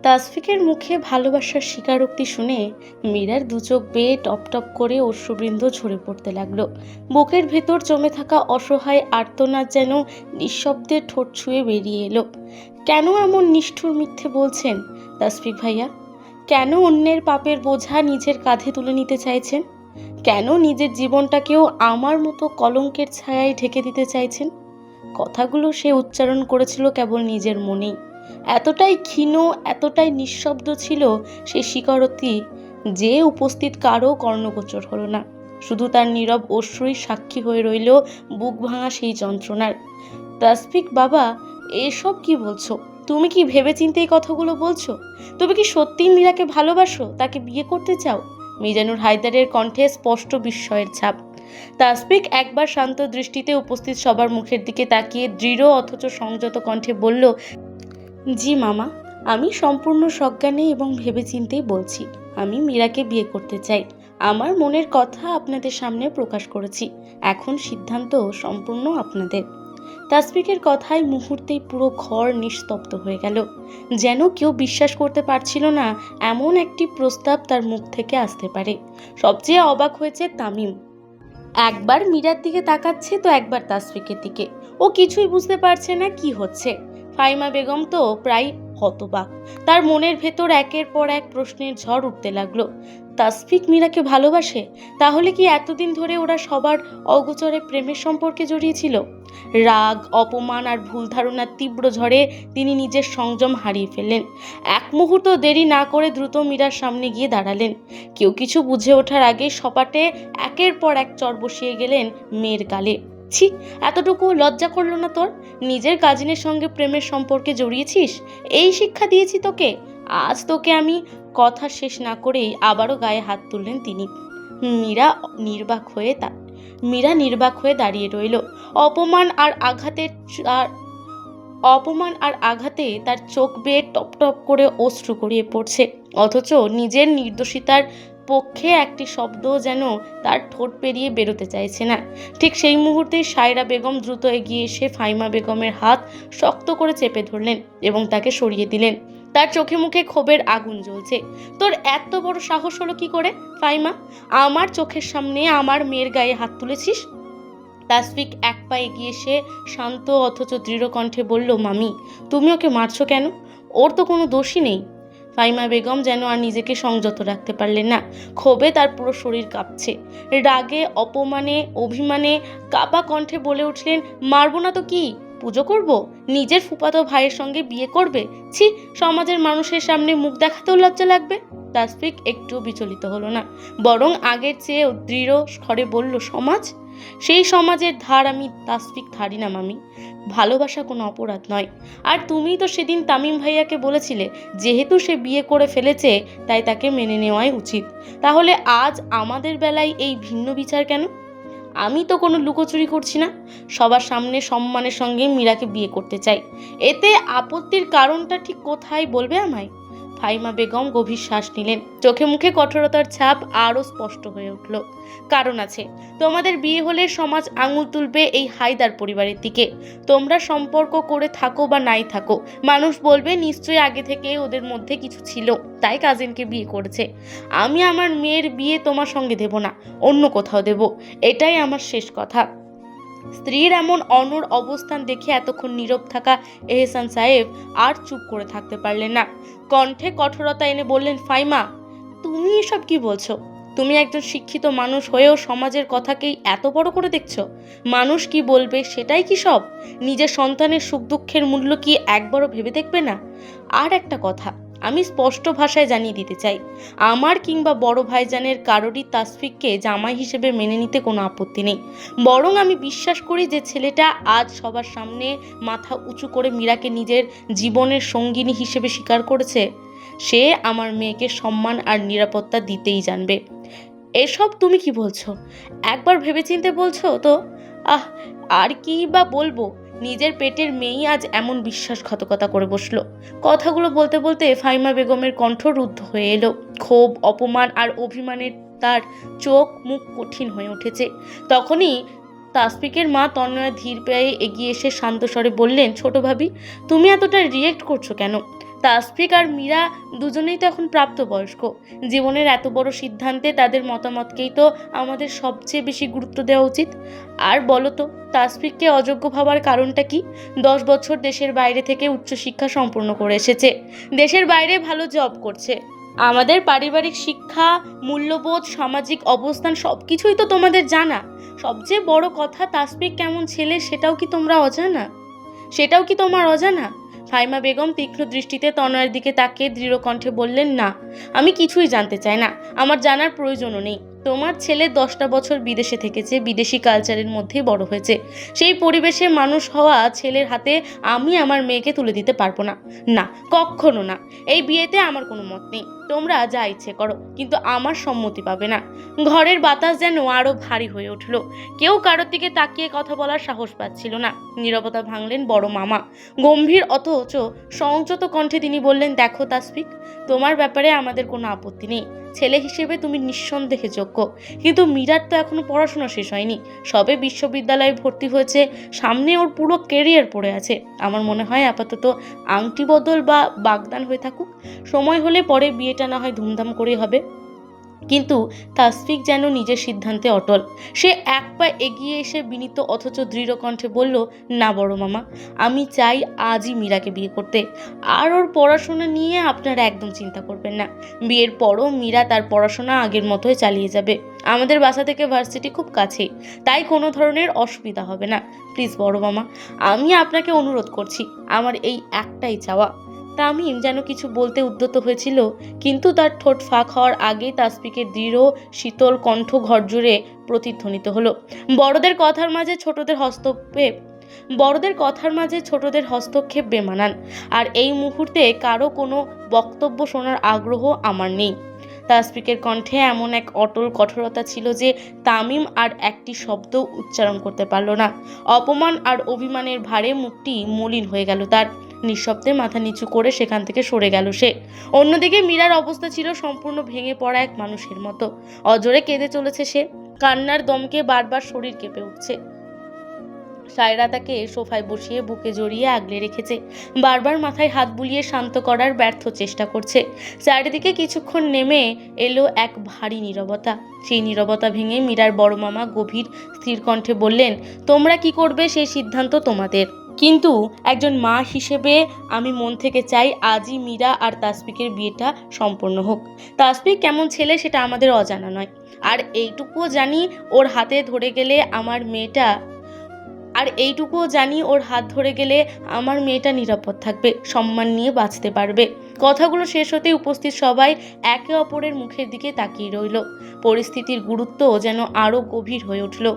তাসফিকের মুখে ভালোবাসার স্বীকারোক্তি শুনে মীরার দুচোখ বেয়ে টপ টপ করে অশ্রুবৃন্দ ঝরে পড়তে লাগলো। বুকের ভেতর জমে থাকা অসহায় আর্তনাদ যেন নিঃশব্দে ঠোঁট ছুঁয়ে বেরিয়ে এলো। কেন এমন নিষ্ঠুর মিথ্যে বলছেন তাসফিক ভাইয়া? কেন অন্যের পাপের বোঝা নিজের কাঁধে তুলে নিতে চাইছেন? কেন নিজের জীবনটাকেও আমার মতো কলঙ্কের ছায়ায় ঢেকে দিতে চাইছেন? কথাগুলো সে উচ্চারণ করেছিল কেবল নিজের মনেই। এতটাই ক্ষীণ, এতটাই নিঃশব্দ ছিল সে স্বীকারোক্তি যে উপস্থিত কারও কর্ণগোচর হলো না। শুধু তার নীরব অশ্রুই সাক্ষী হয়ে রইল বুক ভাঙা সেই যন্ত্রণার। তাসফিক বাবা, এসব কি বলছো? তুমি কি ভেবেচিন্তে এই কথাগুলো বলছো? তুমি কি সত্যিই মীরাকে ভালোবাসো, তাকে বিয়ে করতে চাও? মিজানুর হায়দারের কণ্ঠে স্পষ্ট বিস্ময়ের ছাপ। তাসফিক একবার শান্ত দৃষ্টিতে উপস্থিত সবার মুখের দিকে তাকিয়ে দৃঢ় অথচ সংযত কণ্ঠে বলল, জি মামা, আমি সম্পূর্ণ সজ্ঞানে এবং ভেবেচিন্তেই বলছি। আমি মীরাকে বিয়ে করতে চাই। আমার মনের কথা আপনাদের সামনে প্রকাশ করেছি। এখন সিদ্ধান্ত সম্পূর্ণ আপনাদের। তাসফিকের কথায় মুহূর্তেই পুরো ঘর নিস্তব্ধ হয়ে গেল। যেন কেউ বিশ্বাস করতে পারছিল না এমন একটি প্রস্তাব তার মুখ থেকে আসতে পারে। সবচেয়ে অবাক হয়েছে তামিম। একবার মীরার দিকে তাকাচ্ছে তো একবার তাসফিকের দিকে। ও কিছুই বুঝতে পারছে না কি হচ্ছে। ফাইমা বেগম তো প্রায় হতবাক। তার মনের ভেতর একের পর এক প্রশ্নের ঝড় উঠতে লাগলো। তাসফিক মীরাকে ভালোবাসে? তাহলে কি এতদিন ধরে ওরা সবার অগোচরে প্রেমের সম্পর্কে জড়িয়েছিল? রাগ, অপমান আর ভুল ধারণার তীব্র ঝড়ে তিনি নিজের সংযম হারিয়ে ফেললেন। এক মুহূর্ত দেরি না করে দ্রুত মীরার সামনে গিয়ে দাঁড়ালেন। কেউ কিছু বুঝে ওঠার আগে সপাটে একের পর এক চড় বসিয়ে গেলেন মেয়ের গালে। ছি, এতটুকু লজ্জা করলো না তোর? নিজের কাজিনের সঙ্গে প্রেমের সম্পর্কে জড়িয়েছিস? এই শিক্ষা দিয়েছি তোকে? আজ তোকে আমি। কথা শেষ না করেই আবারও গায়ে হাত তুললেন তিনি। মীরা নির্বাক হয়ে দাঁড়িয়ে রইল। অপমান আর আঘাতে তার চোখ বেয়ে টপ টপ করে অশ্রু গড়িয়ে পড়ছে। অথচ নিজের নির্দোষিতার পক্ষে একটি শব্দ যেন তার ঠোঁট পেরিয়ে বেরোতে চাইছে না। ঠিক সেই মুহূর্তেই সায়রা বেগম দ্রুত এগিয়ে এসে ফাইমা বেগমের হাত শক্ত করে চেপে ধরলেন এবং তাকে সরিয়ে দিলেন। তার চোখে মুখে ক্ষোভের আগুন জ্বলছে। তোর এত বড় সাহস হলো কি করে ফাইমা? আমার চোখের সামনে আমার মেয়ের গায়ে হাত তুলেছিস? তাসফিক এক পা এগিয়ে এসে শান্ত অথচ দৃঢ় কণ্ঠে বলল, মামি, তুমি ওকে মারছো কেন? ওর তো কোনো দোষই নেই। ফাইমা বেগম যেন আর নিজেকে সংযত রাখতে পারলেন না। ক্ষোভে তার পুরো শরীর কাঁপছে। রাগে, অপমানে, অভিমানে কাঁপা কণ্ঠে বলে উঠলেন, মারবো না তো কি? পুজো করব? নিজের ফুফাতো ভাইয়ের সঙ্গে বিয়ে করবে? ছি, সমাজের মানুষের সামনে মুখ দেখাতেও লজ্জা লাগবে। তাসফিক একটু বিচলিত হলো না, বরং আগের চেয়ে দৃঢ় স্বরে বলল, সমাজ? সেই সমাজের ধার আমি তাসফিক ধারি না মামি। ভালোবাসা কোনো অপরাধ নয়। আর তুমিই তো সেদিন তামিম ভাইয়াকে বলেছিলে যেহেতু সে বিয়ে করে ফেলেছে তাই তাকে মেনে নেওয়াই উচিত। তাহলে আজ আমাদের বেলায় এই ভিন্ন বিচার কেন? আমি তো কোনো লুকোচুরি করছি না। সবার সামনে সম্মানের সঙ্গে মীরাকে বিয়ে করতে চাই। এতে আপত্তির কারণটা ঠিক কোথায় বলবে আমায়? ফাইমা বেগম গভীর শ্বাস নিলেন। চোখে মুখে কঠোরতার ছাপ আরও স্পষ্ট হয়ে উঠল। কারণ আছে। তোমাদের বিয়ে হলে সমাজ আঙুল তুলবে এই হায়দার পরিবারের দিকে। তোমরা সম্পর্ক করে থাকো বা নাই থাকো, মানুষ বলবে নিশ্চয়ই আগে থেকে ওদের মধ্যে কিছু ছিল, তাই কাজিনকে বিয়ে করেছে। আমি আমার মেয়ের বিয়ে তোমার সঙ্গে দেব না, অন্য কোথাও দেব। এটাই আমার শেষ কথা। স্ত্রীর এমন অনড় অবস্থান দেখে এতক্ষণ নীরব থাকা এহসান সাহেব আর চুপ করে থাকতে পারলেন না। কণ্ঠে কঠোরতা এনে বললেন, ফাইমা, তুমি এসব কি বলছো? তুমি একজন শিক্ষিত মানুষ হয়েও সমাজের কথাকেই এত বড় করে দেখছো? মানুষ কি বলবে সেটাই কি সব? নিজের সন্তানের সুখ দুঃখের মূল্য কি একবারও ভেবে দেখবে না? আর একটা কথা আমি স্পষ্ট ভাষায় জানিয়ে দিতে চাই, আমার কিংবা বড় ভাইজানের কারোরই তাসফিককে জামাই হিসেবে মেনে নিতে কোনো আপত্তি নেই। বরং আমি বিশ্বাস করি যে ছেলেটা আজ সবার সামনে মাথা উঁচু করে মীরাকে নিজের জীবনের সঙ্গিনী হিসেবে স্বীকার করেছে, সে আমার মেয়েকে সম্মান আর নিরাপত্তা দিতেই জানবে। এসব তুমি কি বলছো? একবার ভেবেচিন্তে বলছো তো? আর কি বা বলবো? নিজের পেটের মেয়েই আজ এমন বিশ্বাসঘাতকতা করে বসলো। কথাগুলো বলতে বলতে ফাইমা বেগমের কণ্ঠ রুদ্ধ হয়ে এলো। ক্ষোভ, অপমান আর অভিমানের তার চোখ মুখ কঠিন হয়ে উঠেছে। তখনই তাসফিকের মা তন্ময়া ধীর পায়ে এগিয়ে এসে শান্ত স্বরে বললেন, ছোট ভাবি, তুমি এতটা রিয়েক্ট করছো কেন? তাসফিক আর মীরা দুজনেই তো এখন প্রাপ্তবয়স্ক। জীবনের এত বড় সিদ্ধান্তে তাদের মতামতকেই তো আমাদের সবচেয়ে বেশি গুরুত্ব দেওয়া উচিত। আর বলো তো, তাসফিককে অযোগ্য ভাবার কারণটা কি? 10 বছর দেশের বাইরে থেকে উচ্চশিক্ষা সম্পূর্ণ করে এসেছে, দেশের বাইরে ভালো জব করছে। আমাদের পারিবারিক শিক্ষা, মূল্যবোধ, সামাজিক অবস্থান সবকিছুই তো তোমাদের জানা। সবচেয়ে বড় কথা, তাসফিক কেমন ছেলে সেটাও কি তোমার অজানা? ফাইমা বেগম তীক্ষ্ণ দৃষ্টিতে তনয়ের দিকে তাকিয়ে দৃঢ় কণ্ঠে বললেন, না, আমি কিছুই জানতে চাই না, আমার জানার প্রয়োজনও নেই। তোমার ছেলে 10টা বছর বিদেশে থেকেছে, বিদেশি কালচারের মধ্যেই বড় হয়েছে। সেই পরিবেশে মানুষ হওয়া ছেলের হাতে আমি আমার মেয়েকে তুলে দিতে পারবো না। না, কখনো না। এই বিয়েতে আমার কোনো মত নেই। তোমরা যা ইচ্ছে করো, কিন্তু আমার সম্মতি পাবে না। ঘরের বাতাস যেন আরো ভারী হয়ে উঠল। কেউ কারোর দিকে তাকিয়ে কথা বলার সাহস পাচ্ছিল না। নীরবতা ভাঙলেন বড় মামা। গম্ভীর অথচ সংযত কণ্ঠে তিনি বললেন, দেখো তাসফিক, তোমার ব্যাপারে আমাদের কোনো আপত্তি নেই। ছেলে হিসেবে তুমি নিঃসন্দেহে যোগ্য, কিন্তু মীরার তো এখনো পড়াশোনা শেষ হয়নি, সবে বিশ্ববিদ্যালয়ে ভর্তি হয়েছে, সামনে ওর পুরো কেরিয়ার পড়ে আছে। আমার মনে হয় আপাতত আংটি বদল বা বাগদান হয়ে থাকুক, সময় হলে পরে বিয়েটা না হয় ধুমধাম করে হবে। কিন্তু তাসফিক যেন নিজের সিদ্ধান্তে অটল। সে এক পা এগিয়ে এসে বিনীত অথচ দৃঢ় কণ্ঠে বলল, না বড় মামা, আমি চাই আজই মীরাকে বিয়ে করতে। আর ওর পড়াশোনা নিয়ে আপনারা একদম চিন্তা করবেন না। বিয়ের পরও মীরা তার পড়াশোনা আগের মতোই চালিয়ে যাবে। আমাদের বাসা থেকে ভার্সিটি খুব কাছেই, তাই কোনো ধরনের অসুবিধা হবে না। প্লিজ বড় মামা, আমি আপনাকে অনুরোধ করছি, আমার এই একটাই চাওয়া। তামিম যেন কিছু বলতে উদ্যত হয়েছিল, কিন্তু তার ঠোঁট ফাঁক হওয়ার আগেই তাসফিকের দৃঢ় শীতল কণ্ঠ ঘর জুড়ে প্রতিধ্বনিত হলো। বড়দের কথার মাঝে ছোটদের হস্তক্ষেপ বেমানান, আর এই মুহূর্তে কারো কোনো বক্তব্য শোনার আগ্রহ আমার নেই। তাসফিকের কণ্ঠে এমন এক অটল কঠোরতা ছিল যে তামিম আর একটি শব্দ উচ্চারণ করতে পারল না। অপমান আর অভিমানের ভারে মুখটি মলিন হয়ে গেল তার। নিঃশব্দে মাথা নিচু করে সেখান থেকে সরে গেল সে। অন্যদিকে মীরার অবস্থা ছিল সম্পূর্ণ ভেঙে পড়া এক মানুষের মতো। অজরে কেঁদে চলেছে সে, কান্নার দমকে বারবার শরীর কেঁপে উঠছে। সায়রা তাকে সোফায় বসিয়ে বুকে জড়িয়ে আগলে রেখেছে, বারবার মাথায় হাত বুলিয়ে শান্ত করার ব্যর্থ চেষ্টা করছে। চারিদিকে কিছুক্ষণ নেমে এলো এক ভারী নীরবতা। সেই নীরবতা ভেঙে মীরার বড় মামা গভীর স্থির কণ্ঠে বললেন, তোমরা কি করবে সেই সিদ্ধান্ত তোমাদের, কিন্তু একজন মা হিসেবে আমি মন থেকে চাই আজই মীরা আর তাসফিকের বিয়েটা সম্পন্ন হোক। তাসফিক কেমন ছেলে সেটা আমাদের অজানা নয়, আর এইটুকুও জানি ওর হাত ধরে গেলে আমার মেয়েটা নিরাপদ থাকবে, সম্মান নিয়ে বাঁচতে পারবে। কথাগুলো শেষ হতেই উপস্থিত সবাই একে অপরের মুখের দিকে তাকিয়ে রইল। পরিস্থিতির গুরুত্ব যেন আরো গভীর হয়ে উঠল।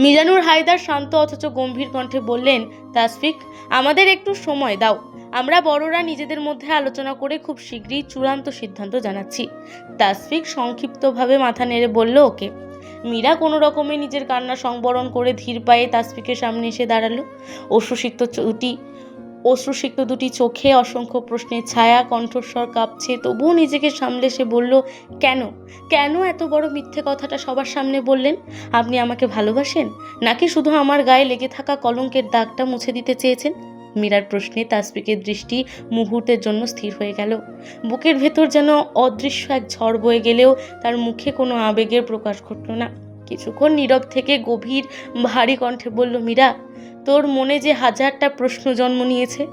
মিজানুর হায়দার শান্ত অথচ গম্ভীর কণ্ঠে বললেন, তাসফিক, আমাদের একটু সময় দাও। আমরা বড়রা নিজেদের মধ্যে আলোচনা করে খুব শীঘ্রই চূড়ান্ত সিদ্ধান্ত জানাচ্ছি। তাসফিক সংক্ষিপ্তভাবে মাথা নেড়ে বলল, ওকে। মীরা কোনো রকমে নিজের কান্না সংবরণ করে ধীর পায়ে তাসফিকের সামনে এসে দাঁড়ালো। অশ্রুসিক্ত দুটি চোখে অসংখ্য প্রশ্নের ছায়া, কণ্ঠস্বর কাঁপছে, তবুও নিজেকে সামলে সে বলল, কেন এত বড় মিথ্যে কথাটা সবার সামনে বললেন? আপনি আমাকে ভালোবাসেন, নাকি শুধু আমার গায়ে লেগে থাকা কলঙ্কের দাগটা মুছে দিতে চেয়েছেন? মীরার প্রশ্নে তাসফিকের দৃষ্টি মুহূর্তের জন্য স্থির হয়ে গেল। বুকের ভেতর যেন অদৃশ্য এক ঝড় বয়ে গেলেও তার মুখে কোনো আবেগের প্রকাশ ঘটল না। কিছুক্ষণ নীরব থেকে গভীর ভারী কণ্ঠে বলল, মীরা, তোর মনে যে হাজারটা প্রশ্ন জন্ম নিয়েছে,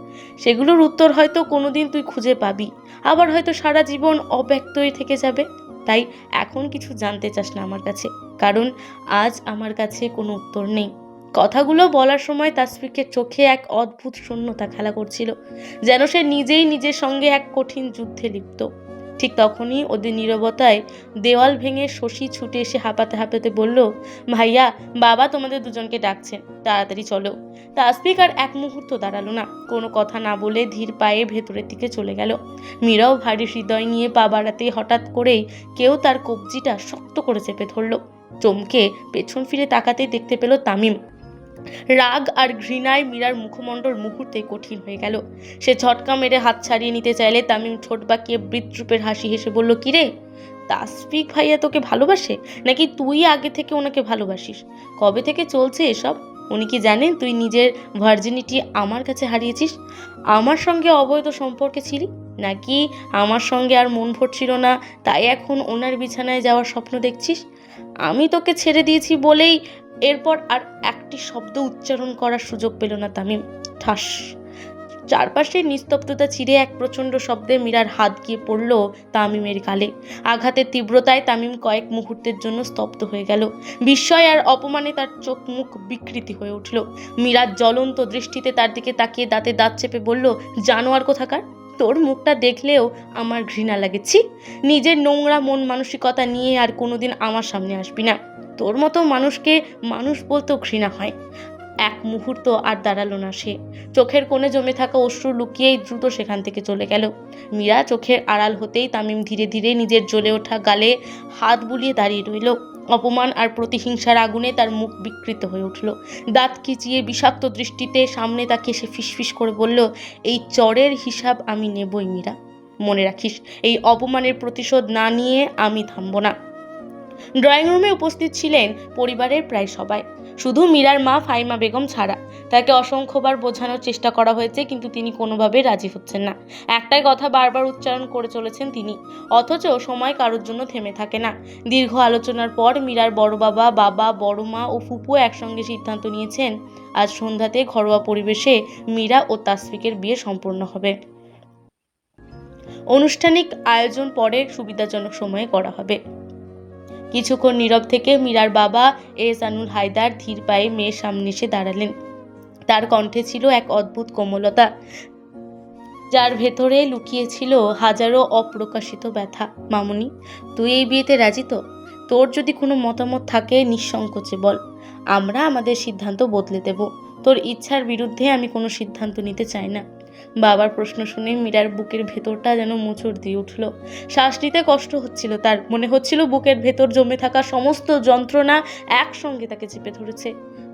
সেগুলোর উত্তর হয়তো কোনোদিন তুই খুঁজে পাবি, আবার হয়তো সারা জীবন অব্যক্তই থেকে যাবে। তাই এখন কিছু জানতে চাস না আমার কাছে, কারণ আজ আমার কাছে কোনো উত্তর নেই। কথাগুলো বলার সময় তাসফিকের চোখে এক অদ্ভুত শূন্যতা খেলা করছিল, যেন সে নিজেই নিজের সঙ্গে এক কঠিন যুদ্ধে লিপ্ত। ঠিক তখনই ওদের নীরবতায় দেওয়াল ভেঙে শশী ছুটে এসে হাঁপাতে হাঁপাতে বলল, ভাইয়া, বাবা তোমাদের দুজনকে ডাকছেন, তাড়াতাড়ি চলো। তাসফিক আর এক মুহূর্ত দাঁড়ালো না, কোনো কথা না বলে ধীর পায়ে ভেতরের দিকে চলে গেল। মীরাও ভারী হৃদয় নিয়ে পা বাড়াতেই হঠাৎ করেই কেউ তার কবজিটা শক্ত করে চেপে ধরল। চমকে পেছন ফিরে তাকাতেই দেখতে পেল তামিম। রাগ আর ঘৃণায় মীরার মুখমণ্ডল মুহূর্তে কঠিন হয়ে গেল। সে ঝটকা মেরে হাত ছাড়িয়ে নিতে চাইলে তামিম ঠোঁট বাঁকিয়ে বৃত্রূপের হাসি হেসে বলল, কিরে, তাসফিক ভাইয়া তোকে ভালোবাসে, নাকি তুই আগে থেকে ওনাকে ভালোবাসিস? কবে থেকে চলছে এসব? উনি কি জানেন তুই নিজের ভার্জিনিটি আমার কাছে হারিয়েছিস? আমার সঙ্গে অবৈধ সম্পর্কে ছিলি, নাকি আমার সঙ্গে আর মন ভরছিল না তাই এখন ওনার বিছানায় যাওয়ার স্বপ্ন দেখছিস? আমি তোকে ছেড়ে দিয়েছি বলেই এরপর আর একটি শব্দ উচ্চারণ করার সুযোগ পেল না তামিম। ঠাস! চারপাশের নিস্তব্ধতা ছিঁড়ে এক প্রচণ্ড শব্দে মীরার হাত গিয়ে পড়ল তামিমের গালে। আঘাতের তীব্রতায় তামিম কয়েক মুহূর্তের জন্য স্তব্ধ হয়ে গেল। বিস্ময় আর অপমানে তার চোখ মুখ বিকৃতি হয়ে উঠল। মীরার জ্বলন্ত দৃষ্টিতে তার দিকে তাকিয়ে দাঁতে দাঁত চেপে বলল, জানোয়ার কোথাকার, তোর মুখটা দেখলেও আমার ঘৃণা লাগেছি। নিজের নোংরা মন মানসিকতা নিয়ে আর কোনোদিন আমার সামনে আসবি না। তোর মতো মানুষকে মানুষ বলতেও ঘৃণা হয়। এক মুহূর্ত আর দাঁড়ালো না সে। চোখের কোণে জমে থাকা অশ্রু লুকিয়েই দ্রুত সেখান থেকে চলে গেল। মীরা চোখের আড়াল হতেই তামিম ধীরে ধীরে নিজের জ্বলে ওঠা গালে হাত বুলিয়ে দাঁড়িয়ে রইল। অপমান আর প্রতিহিংসার আগুনে তার মুখ বিকৃত হয়ে উঠল। দাঁত খিচিয়ে বিষাক্ত দৃষ্টিতে সামনে তাকিয়ে সে ফিসফিস করে বলল, এই চরের হিসাব আমি নেবই মীরা। মনে রাখিস, এই অপমানের প্রতিশোধ না নিয়ে আমি থামব না। ড্রয়িং রুমে উপস্থিত ছিলেন পরিবারের প্রায় সবাই, শুধু মীরার মা ফাহিমা বেগম ছাড়া। তাকে অসংখ্যবার বোঝানোর চেষ্টা করা হয়েছে, কিন্তু তিনি কোনোভাবে রাজি হচ্ছেন না। একটাই কথা বারবার উচ্চারণ করে চলেছেন তিনি, অথচ সময় কারোর জন্য থেমে থাকে না। দীর্ঘ আলোচনার পর মীরার বড় বাবা, বাবা, বড় মা ও ফুপু একসঙ্গে সিদ্ধান্ত নিয়েছেন আজ সন্ধ্যাতে ঘরোয়া পরিবেশে মীরা ও তাসফিকের বিয়ে সম্পন্ন হবে। আনুষ্ঠানিক আয়োজন পরে সুবিধাজনক সময়ে করা হবে। কিছুক্ষণ নীরব থেকে মীরার বাবা এহসানুল হায়দার ধীর পায়ে মেয়ের সামনে এসে দাঁড়ালেন। তার কণ্ঠে ছিল এক অদ্ভুত কোমলতা, যার ভেতরে লুকিয়ে ছিল হাজারো অপ্রকাশিত ব্যথা। মামুনি, তুই এই বিয়েতে রাজি তো? তোর যদি কোনো মতামত থাকে নিঃসংকোচে বল, আমরা আমাদের সিদ্ধান্ত বদলে দেব। তোর ইচ্ছার বিরুদ্ধে আমি কোনো সিদ্ধান্ত নিতে চাই না। বাবার প্রশ্ন শুনে মীরার বুকের ভেতরটা যেন মোচড় দিয়ে উঠল। শ্বাস নিতে কষ্ট হচ্ছিল তার। মনে হচ্ছিল বুকের ভেতর জমে থাকা সমস্ত যন্ত্রণা একসঙ্গে তাকে চেপে ধরেছে।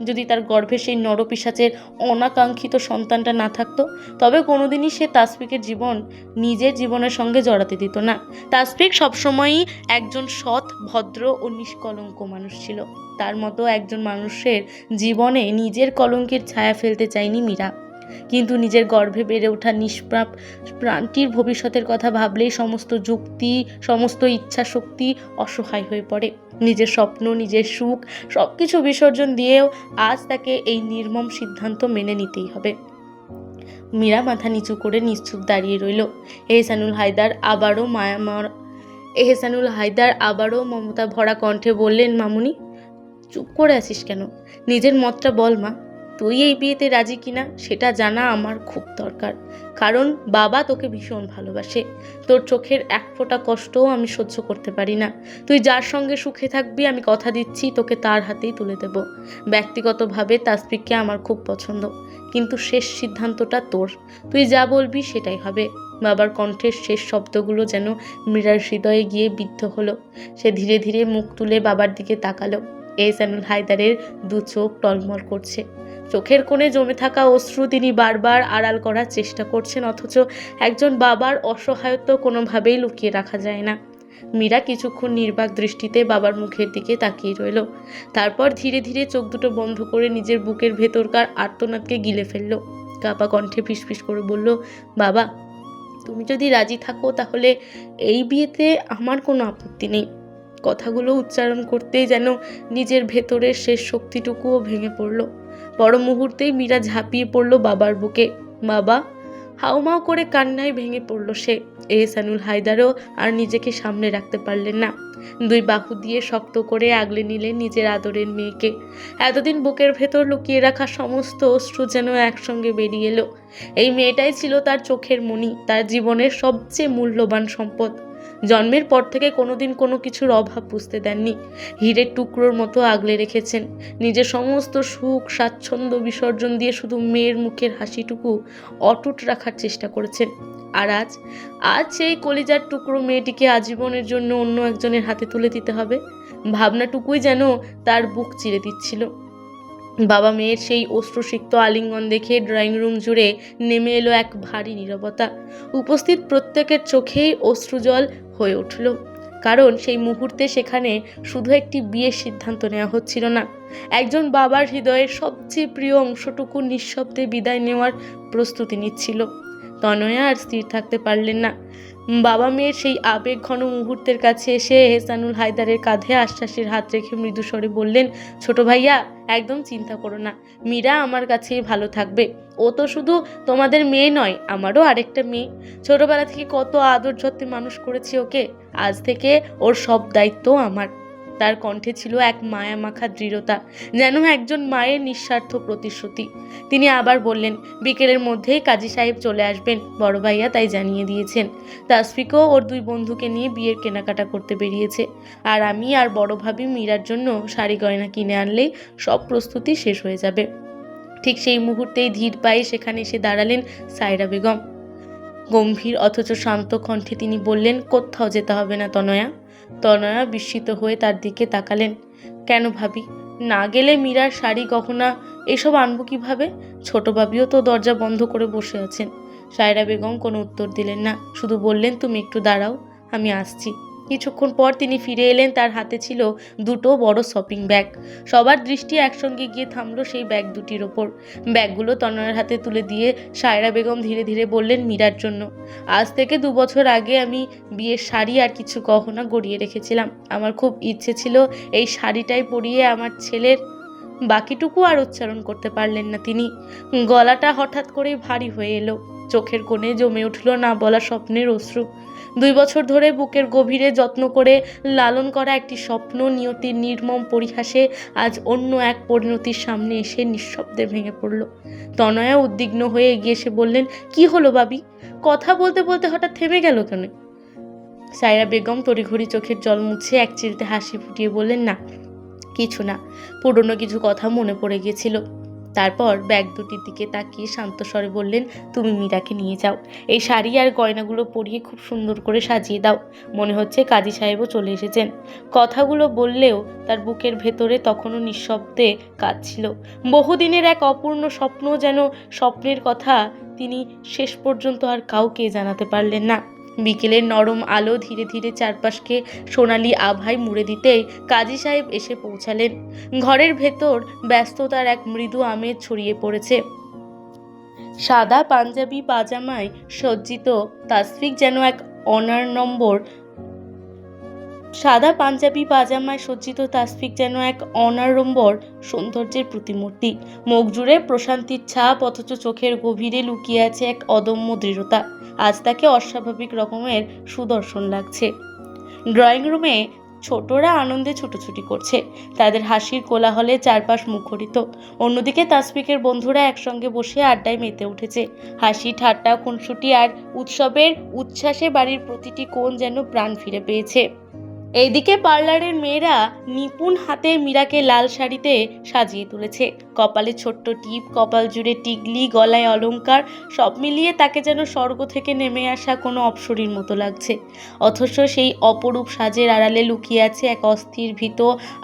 যদি তার গর্ভে সেই নরপিশাচের অনাকাঙ্ক্ষিত সন্তানটা না থাকতো, তবে কোনোদিনই সে তাসফিকের জীবন নিজের জীবনের সঙ্গে জড়াতে দিত না। তাসফিক সবসময়ই একজন সৎ, ভদ্র ও নিষ্কলঙ্ক মানুষ ছিল। তার মতো একজন মানুষের জীবনে নিজের কলঙ্কের ছায়া ফেলতে চায়নি মীরা। কিন্তু নিজের গর্ভে বেড়ে ওঠা নিষ্পাপ প্রাণটির ভবিষ্যতের কথা ভাবলেই সমস্ত যুক্তি, সমস্ত ইচ্ছা শক্তি অসহায় হয়ে পড়ে। নিজের স্বপ্ন, নিজের সুখ সবকিছু বিসর্জন দিয়েও আজ তাকে এই নির্মম সিদ্ধান্ত মেনে নিতেই হবে। মীরা মাথা নিচু করে নিশ্চুপ দাঁড়িয়ে রইল। এহসানুল হায়দার আবারও মমতা ভরা কণ্ঠে বললেন, মামুনি, চুপ করে আছিস কেন? নিজের মতটা বল মা। তুই এই বিয়েতে রাজি কিনা সেটা জানা আমার খুব দরকার, কারণ বাবা তোকে ভীষণ ভালোবাসে। তোর চোখের এক ফোঁটা কষ্টও আমি সহ্য করতে পারি না। তুই যার সঙ্গে সুখে থাকবি আমি কথা দিচ্ছি তোকে তার হাতেই তুলে দেব। ব্যক্তিগতভাবে তাসফিককে আমার খুব পছন্দ, কিন্তু শেষ সিদ্ধান্তটা তোর। তুই যা বলবি সেটাই হবে। বাবার কণ্ঠের শেষ শব্দগুলো যেন মীরার হৃদয়ে গিয়ে বিদ্ধ হলো। সে ধীরে ধীরে মুখ তুলে বাবার দিকে তাকালো। এহসানুল হায়দারের দু চোখ টলমল করছে। চোখের কোণে জমে থাকা অশ্রু তিনি বারবার আড়াল করার চেষ্টা করছেন, অথচ একজন বাবার অসহায়ত্ব কোনোভাবেই লুকিয়ে রাখা যায় না। মীরা কিছুক্ষণ নির্বাক দৃষ্টিতে বাবার মুখের দিকে তাকিয়ে রইল। তারপর ধীরে ধীরে চোখ দুটো বন্ধ করে নিজের বুকের ভেতরকার আর্তনাদকে গিলে ফেলল। কাঁপা কণ্ঠে ফিসফিস করে বলল, বাবা, তুমি যদি রাজি থাকো তাহলে এই বিয়েতে আমার কোনো আপত্তি নেই। কথাগুলো উচ্চারণ করতেই যেন নিজের ভেতরের শেষ শক্তিটুকুও ভেঙে পড়ল। বড় মুহূর্তেই মীরা ঝাঁপিয়ে পড়ল বাবার বুকে। বাবা! হাউমাউ করে কান্নায় ভেঙে পড়ল সে। এহসানুল হায়দারও আর নিজেকে সামনে রাখতে পারলেন না। দুই বাহু দিয়ে শক্ত করে আগলে নিলেন নিজের আদরের মেয়েকে। এতদিন বুকের ভেতর লুকিয়ে রাখা সমস্ত অশ্রু যেন একসঙ্গে বেরিয়ে এলো। এই মেয়েটাই ছিল তার চোখের মণি, তার জীবনের সবচেয়ে মূল্যবান সম্পদ। জন্মের পর থেকে কোনোদিন কোনো কিছুর অভাব বুঝতে দেননি। হীরের টুকরোর মতো আগলে রেখেছেন। নিজের সমস্ত সুখ স্বাচ্ছন্দ্য বিসর্জন দিয়ে শুধু মেয়ের মুখের হাসিটুকু অটুট রাখার চেষ্টা করেছেন। আর আজ সেই কলিজার টুকরো মেয়েটিকে আজীবনের জন্য অন্য একজনের হাতে তুলে দিতে হবে, ভাবনাটুকুই যেন তার বুক চিরে দিচ্ছিল। বাবা মেয়ের সেই অশ্রুসিক্ত আলিঙ্গন দেখে ড্রয়িং রুম জুড়ে নেমে এলো এক ভারী নীরবতা। উপস্থিত প্রত্যেকের চোখেই অশ্রুজল হয়ে উঠল। কারণ সেই মুহূর্তে সেখানে শুধু একটি বিয়ের সিদ্ধান্ত নেওয়া হচ্ছিল না, একজন বাবার হৃদয়ের সবচেয়ে প্রিয় অংশটুকু নিঃশব্দে বিদায় নেওয়ার প্রস্তুতি নিচ্ছিল। তনয়া আর স্থির থাকতে পারলেন না। বাবা মেয়ের সেই আবেগ ঘন মুহূর্তের কাছে এসে এহসানুল হায়দারের কাঁধে আশ্বাসের হাত রেখে মৃদু স্বরে বললেন, ছোট ভাইয়া, একদম চিন্তা করো না, মীরা আমার কাছেই ভালো থাকবে। ও তো শুধু তোমাদের মেয়ে নয়, আমারও আরেকটা মেয়ে। ছোটবেলা থেকে কত আদর যত্নে মানুষ করেছি ওকে, আজ থেকে ওর সব দায়িত্ব আমার। তার কণ্ঠে ছিল এক মায়া মাখা দৃঢ়তা, যেন একজন মায়ের নিঃস্বার্থ প্রতিশ্রুতি। তিনি আবার বললেন, বিকেলের মধ্যেই কাজী সাহেব চলে আসবেন, বড় ভাইয়া তাই জানিয়ে দিয়েছেন। তাসফিকও ওর দুই বন্ধুকে নিয়ে বিয়ের কেনাকাটা করতে বেরিয়েছে, আর আমি আর বড় ভাবি মীরার জন্য শাড়ি গয়না কিনে আনলেই সব প্রস্তুতি শেষ হয়ে যাবে। ঠিক সেই মুহূর্তেই ধীর পায়ে সেখানে এসে দাঁড়ালেন সায়রা বেগম। গম্ভীর অথচ শান্ত কণ্ঠে তিনি বললেন, কোথাও যেতে হবে না তনয়া। তনয়া বিস্মিত হয়ে তার দিকে তাকালেন। কেন ভাবি? না গেলে মীরার শাড়ি গহনা এসব আনবো কিভাবে? ছোট ভাবিও তো দরজা বন্ধ করে বসে আছেন। সায়রা বেগম কোনো উত্তর দিলেন না, শুধু বললেন, তুমি একটু দাঁড়াও, আমি আসছি। কিছুক্ষণ পর তিনি ফিরে এলেন, তার হাতে ছিল দুটো বড় শপিং ব্যাগ। সবার দৃষ্টি একসঙ্গে গিয়ে থামলো সেই ব্যাগ দুটির ওপর। ব্যাগগুলো তনয়ার হাতে তুলে দিয়ে সায়রা বেগম ধীরে ধীরে বললেন, মীরার জন্য। আজ থেকে 2 বছর আগে আমি বিয়ের শাড়ি আর কিছু গহনা গড়িয়ে রেখেছিলাম। আমার খুব ইচ্ছে ছিল এই শাড়িটাই পরিয়ে আমার ছেলের। বাকিটুকু আর উচ্চারণ করতে পারলেন না তিনি। গলাটা হঠাৎ করেই ভারী হয়ে এলো, চোখের কোণে জমে উঠল না বলা স্বপ্নের অশ্রু। 2 বছর ধরে বুকের গভীরে যত্ন করে লালন করা একটি স্বপ্ন নিয়তির নির্মম পরিহাসে আজ অন্য এক পরিণতির সামনে এসে নিঃশব্দে ভেঙে পড়ল। তনয়া উদ্বিগ্ন হয়ে এগিয়ে এসে বললেন, কি হলো ভাবি? কথা বলতে বলতে হঠাৎ থেমে গেল কেন? সায়রা বেগম তড়িঘড়ি চোখের জল মুছে এক চিলতে হাসি ফুটিয়ে বললেন, না কিছু না, পুরনো কিছু কথা মনে পড়ে গিয়েছিল। তারপর ব্যাগ দুটির দিকে তাকিয়ে শান্ত স্বরে বললেন, তুমি মীরাকে নিয়ে যাও, এই শাড়ি আর গয়নাগুলো পরিয়ে খুব সুন্দর করে সাজিয়ে দাও। মনে হচ্ছে কাজী সাহেবও চলে এসেছেন। কথাগুলো বললেও তার বুকের ভেতরে তখনও নিঃশব্দে কাঁদছিল। বহুদিনের এক অপূর্ণ স্বপ্ন, যেন স্বপ্নের কথা তিনি শেষ পর্যন্ত আর কাউকে জানাতে পারলেন না। বিকেলের নরম আলো ধীরে ধীরে চারপাশকে সোনালি আভায় মুড়ে দিতেই কাজী সাহেব এসে পৌঁছালেন। ঘরের ভেতর ব্যস্ততার এক মৃদু আমেজ ছড়িয়ে পড়েছে। সাদা পাঞ্জাবি পাজামায় সজ্জিত তাসফিক যেন এক অনার নম্বর সৌন্দর্যের প্রতিমূর্তি। মুখ জুড়ে প্রশান্তির ছাপ, অথচ চোখের গভীরে লুকিয়ে আছে এক অদম্য দৃঢ়তা। আজ তাকে অস্বাভাবিক রকমের সুদর্শন লাগছে। ড্রয়িং রুমে ছোটরা আনন্দে ছুটোছুটি করছে, তাদের হাসির কোলাহলে চারপাশ মুখরিত। অন্যদিকে তাসফিকের বন্ধুরা একসঙ্গে বসে আড্ডায় মেতে উঠেছে। হাসি, ঠাট্টা, খুনসুটি আর উৎসবের উচ্ছ্বাসে বাড়ির প্রতিটি কোণ যেন প্রাণ ফিরে পেয়েছে। এইদিকে পার্লারের মেয়েরা নিপুণ হাতে মীরাকে লাল শাড়িতে সাজিয়ে তুলেছে। কপালে ছোট্ট টিপ, কপাল জুড়ে টিকলি, গলায় অলংকার, সব মিলিয়ে তাকে যেন স্বর্গ থেকে নেমে আসা কোনো অপ্সরীর মতো লাগছে। অথচ সেই অপরূপ সাজের আড়ালে লুকিয়ে আছে এক অস্থির, ভীত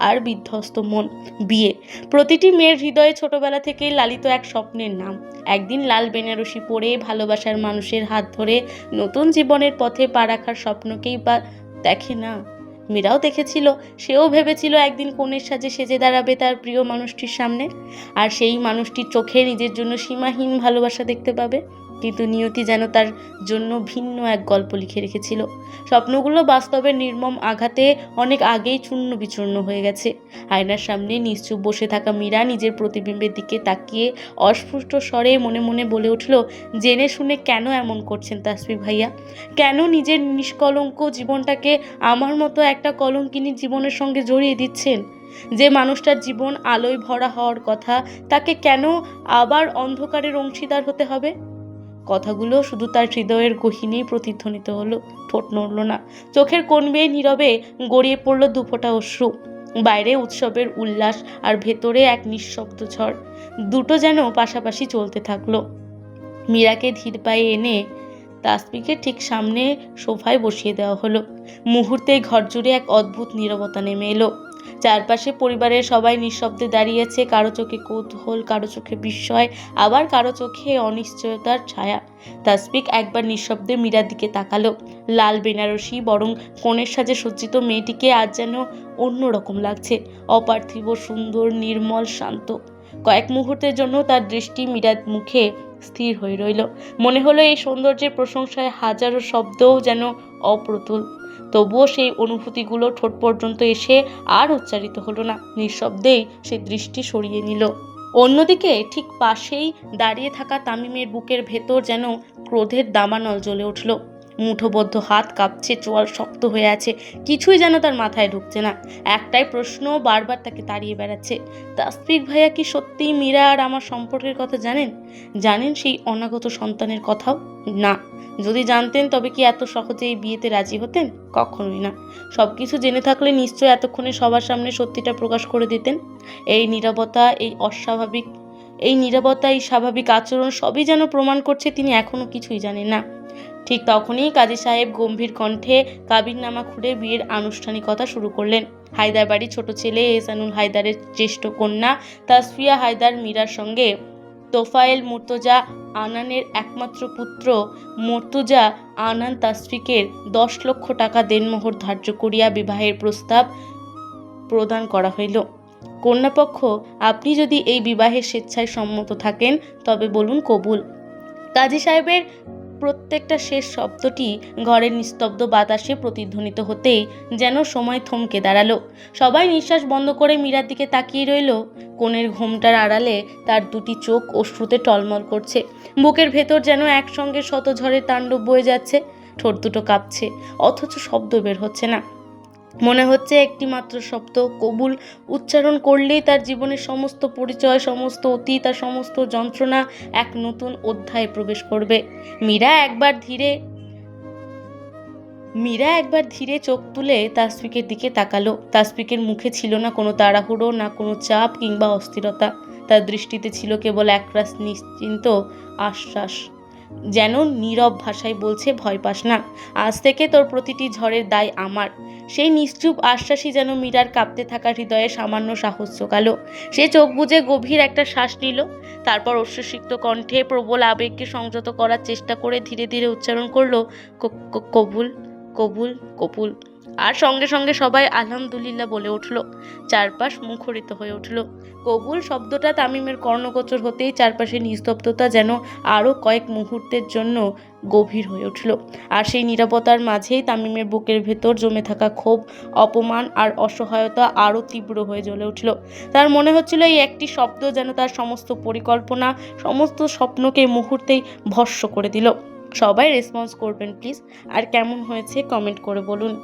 আর বিধ্বস্ত মন। বিয়ে প্রতিটি মেয়ের হৃদয়ে ছোটবেলা থেকেই লালিত এক স্বপ্নের নাম। একদিন লাল বেনারসি পরে ভালোবাসার মানুষের হাত ধরে নতুন জীবনের পথে পা রাখার স্বপ্নকেই বা দেখে না? মীরাও দেখেছিল, সেও ভেবেছিল একদিন কনের সাজে সেজে দাঁড়াবে তার প্রিয় মানুষটির সামনে, আর সেই মানুষটির চোখে নিজের জন্য সীমাহীন ভালোবাসা দেখতে পাবে। কিন্তু নিয়তি যেন তার জন্য ভিন্ন এক গল্প লিখে রেখেছিল। স্বপ্নগুলো বাস্তবের নির্মম আঘাতে অনেক আগেই চূর্ণ বিচূর্ণ হয়ে গেছে। আয়নার সামনে নিশ্চুপ বসে থাকা মীরা নিজের প্রতিবিম্বের দিকে তাকিয়ে অস্ফুট স্বরে মনে মনে বলে উঠল, জেনে শুনে কেন এমন করছেন তাসফিক ভাইয়া? কেন নিজের নিষ্কলঙ্ক জীবনটাকে আমার মতো একটা কলঙ্কিনীর জীবনের সঙ্গে জড়িয়ে দিচ্ছেন? যে মানুষটার জীবন আলোয় ভরা হওয়ার কথা, তাকে কেন আবার অন্ধকারের অংশীদার হতে হবে? কথাগুলো শুধু তার হৃদয়ের গহীনেই প্রতিধ্বনিত হলো, ঠোঁট নড়ল না। চোখের কোণ বেয়ে নীরবে গড়িয়ে পড়ল দুফোঁটা অশ্রু। বাইরে উৎসবের উল্লাস, আর ভেতরে এক নিঃশব্দ ঝড়। দুটো যেন পাশাপাশি চলতে থাকলো। মীরাকে ধীর পায়ে এনে তাসফিকের ঠিক সামনে সোফায় বসিয়ে দেওয়া হলো। মুহূর্তেই ঘর জুড়ে এক অদ্ভুত নীরবতা নেমে এলো। চারপাশে পরিবারের সবাই নিঃশব্দে দাঁড়িয়েছে, কারো চোখে কৌতূহল, কারো চোখে বিস্ময়, আবার কারো চোখে অনিশ্চয়তার ছায়া। তাসফিক একবার নিঃশব্দে মীরার দিকে তাকালো। লাল বেনারসি বরং কনের সাজে সজ্জিত মেয়েটিকে আজ যেন অন্যরকম লাগছে, অপার্থিব সুন্দর, নির্মল, শান্ত। কয়েক মুহূর্তের জন্য তার দৃষ্টি মীরার মুখে স্থির হয়ে রইল। মনে হলো এই সৌন্দর্যের প্রশংসায় হাজারো শব্দও যেন অপ্রতুল। তবুও সেই অনুভূতিগুলো ঠোঁট পর্যন্ত এসে আর উচ্চারিত হলো না। নিঃশব্দেই সে দৃষ্টি সরিয়ে নিল। অন্যদিকে ঠিক পাশেই দাঁড়িয়ে থাকা তামিমের বুকের ভেতর যেন ক্রোধের দাবানল জ্বলে উঠল। মুঠোবদ্ধ হাত কাঁপছে, চোয়াল শক্ত হয়ে আছে, কিছুই যেন তার মাথায় ঢুকছে না। একটাই প্রশ্ন বারবার তাকে তাড়িয়ে বেড়াচ্ছে, তাসফিক ভাইয়া কি সত্যিই মীরা আর আমার সম্পর্কের কথা জানেন? জানেন সেই অনাগত সন্তানের কথাও? না, যদি জানতেন তবে কি এত সহজে এই বিয়েতে রাজি হতেন? কখনোই না। সবকিছু জেনে থাকলে নিশ্চয় এতক্ষণে সবার সামনে সত্যিটা প্রকাশ করে দিতেন। এই নীরবতা, এই স্বাভাবিক আচরণ সবই যেন প্রমাণ করছে তিনি এখনো কিছুই জানেন না। ঠিক তখনই কাজী সাহেব গম্ভীর কণ্ঠে কাবিননামা খুলে বিয়ের আনুষ্ঠানিকতা শুরু করলেন। হায়দার বাড়ির ছোট ছেলে এহসানুল হায়দারের জ্যেষ্ঠ কন্যা তাসফিয়া হায়দার মীরার সঙ্গে তোফায়েল মুর্তজা আনানের একমাত্র পুত্র মর্তুজা আনান তাসফিকের 10 লক্ষ টাকা দেনমোহর ধার্য করিয়া বিবাহের প্রস্তাব প্রদান করা হইল। কন্যাপক্ষ, আপনি যদি এই বিবাহে স্বেচ্ছায় সম্মত থাকেন তবে বলুন কবুল। কাজী সাহেবের প্রত্যেকটা শেষ শব্দটি ঘরের নিস্তব্ধ বাতাসে প্রতিধ্বনিত হতেই যেন সময় থমকে দাঁড়ালো। সবাই নিঃশ্বাস বন্ধ করে মীরার দিকে তাকিয়ে রইল। কোণের ঘোমটার আড়ালে তার দুটি চোখ অশ্রুতে টলমল করছে। বুকের ভেতর যেন একসঙ্গে শত ঝড়ের তাণ্ডব বয়ে যাচ্ছে। ঠোঁট দুটো কাঁপছে, অথচ শব্দ বের হচ্ছে না। মনে হচ্ছে একটি মাত্র শব্দ কবুল উচ্চারণ করলেই তার জীবনের সমস্ত পরিচয়, সমস্ত অতীত আর সমস্ত যন্ত্রণা এক নতুন অধ্যায়ে প্রবেশ করবে। মীরা একবার ধীরে চোখ তুলে তাসফিকের দিকে তাকালো। তাসফিকের মুখে ছিল না কোনো তাড়াহুড়ো, না কোনো চাপ কিংবা অস্থিরতা। তার দৃষ্টিতে ছিল কেবল একরাশ নিশ্চিন্ত আশ্বাস, যেন নীরব ভাষায় বলছে, ভয় পাস না, আজ থেকে তোর প্রতিটি ঝড়ের দায় আমার। সেই নিশ্চুপ আশ্বাসই যেন মীরার কাঁপতে থাকা হৃদয়ে সামান্য সাহস জোগালো। সে চোখ বুজে গভীর একটা শ্বাস নিল, তারপর অশ্রুসিক্ত কণ্ঠে প্রবল আবেগকে সংযত করার চেষ্টা করে ধীরে ধীরে উচ্চারণ করলো, কবুল, কবুল, কবুল। আর সঙ্গে সঙ্গে সবাই আলহামদুলিল্লাহ বলে উঠল। চারপাশ মুখরিত হয়ে উঠল। কবুল শব্দটা তামিমের কর্ণগোচর হতেই চারপাশে নিস্তব্ধতা যেন আরও কয়েক মুহূর্তের জন্য গভীর হয়ে উঠল। আর সেই নীরবতার মাঝেই তামিমের বুকের ভেতর জমে থাকা ক্ষোভ, অপমান আর অসহায়তা আরও তীব্র হয়ে জ্বলে উঠল। তার মনে হচ্ছিল এই একটি শব্দ যেন তার সমস্ত পরিকল্পনা, সমস্ত স্বপ্নকে মুহূর্তেই ভস্ম করে দিল। সবাই রেসপন্স করবেন প্লিজ, আর কেমন হয়েছে কমেন্ট করে বলুন।